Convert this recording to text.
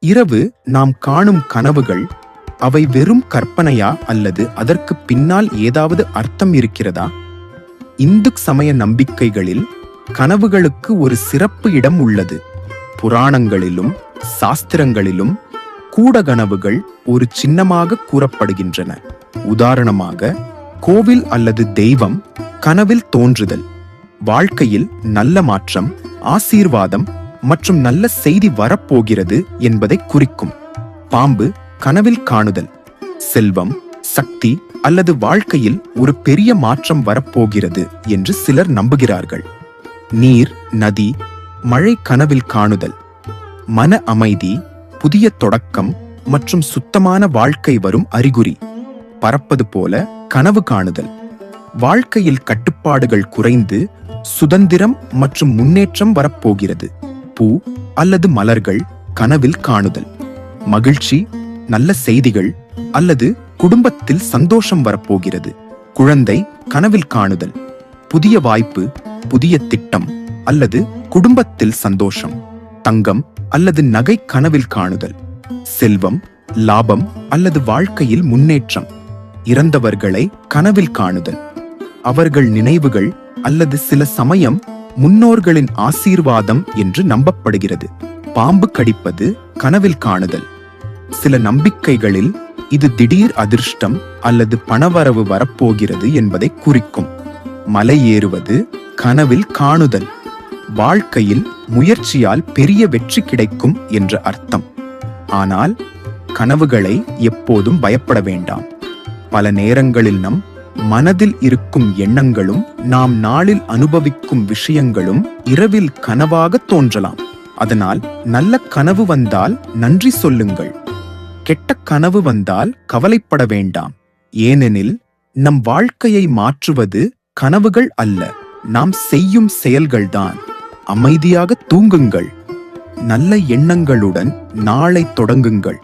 இரவு நாம் காணும் கனவுகள் அவை வெறும் கற்பனையா அல்லது அதற்கு பின்னால் ஏதாவது அர்த்தம் இருக்கிறதா? இந்து சமய நம்பிக்கைகளில் கனவுகளுக்கு ஒரு சிறப்பு இடம் உள்ளது. புராணங்களிலும் சாஸ்திரங்களிலும் கூட கனவுகள் ஒரு சின்னமாக கூறப்படுகின்றன. உதாரணமாக, கோவில் அல்லது தெய்வம் கனவில் தோன்றுதல் வாழ்க்கையில் நல்ல மாற்றம், ஆசீர்வாதம் மற்றும் நல்ல செய்தி வரப்போகிறது என்பதை குறிக்கும். பாம்பு கனவில் காணுதல் செல்வம், சக்தி அல்லது வாழ்க்கையில் ஒரு பெரிய மாற்றம் வரப்போகிறது என்று சிலர் நம்புகிறார்கள். நீர், நதி, மழை கனவில் காணுதல் மன அமைதி, புதிய தொடக்கம் மற்றும் சுத்தமான வாழ்க்கை வரும் அறிகுறி. பறப்பது போல கனவு காணுதல் வாழ்க்கையில் கட்டுப்பாடுகள் குறைந்து சுதந்திரம் மற்றும் முன்னேற்றம் வரப்போகிறது. பூ அல்லது மலர்கள் கனவில் காணுதல் மகிழ்ச்சி, நல்ல செய்திகள் அல்லது குடும்பத்தில் சந்தோஷம் வரப்போகிறது. குழந்தை கனவில் காணுதல் புதிய வாய்ப்பு, புதிய திட்டம் அல்லது குடும்பத்தில் சந்தோஷம். தங்கம் அல்லது நகை கனவில் காணுதல் செல்வம், லாபம் அல்லது வாழ்க்கையில் முன்னேற்றம். இறந்தவர்களை கனவில் காணுதல் அவர்கள் நினைவுகள் அல்லது சில சமயம் முன்னோர்களின் ஆசீர்வாதம் என்று நம்பப்படுகிறது. பாம்பு கடிப்பது கனவில் காணுதல் சில நம்பிக்கைகளில் இது திடீர் அதிர்ஷ்டம் அல்லது பணவரவு வரப்போகிறது என்பதை குறிக்கும். மலை ஏறுவது கனவில் காணுதல் வாழ்க்கையில் முயற்சியால் பெரிய வெற்றி கிடைக்கும் என்ற அர்த்தம். ஆனால் கனவுகளை எப்போதும் பயப்பட வேண்டாம். பல நேரங்களில் நம் மனதில் இருக்கும் எண்ணங்களும் நாம் நாளில் அனுபவிக்கும் விஷயங்களும் இரவில் கனவாக தோன்றலாம். அதனால் நல்ல கனவு வந்தால் நன்றி சொல்லுங்கள். கெட்ட கனவு வந்தால் கவலைப்பட வேண்டாம். ஏனெனில் நம் வாழ்க்கையை மாற்றுவது கனவுகள் அல்ல, நாம் செய்யும் செயல்கள்தான். அமைதியாக தூங்குங்கள். நல்ல எண்ணங்களுடன் நாளை தொடங்குங்கள்.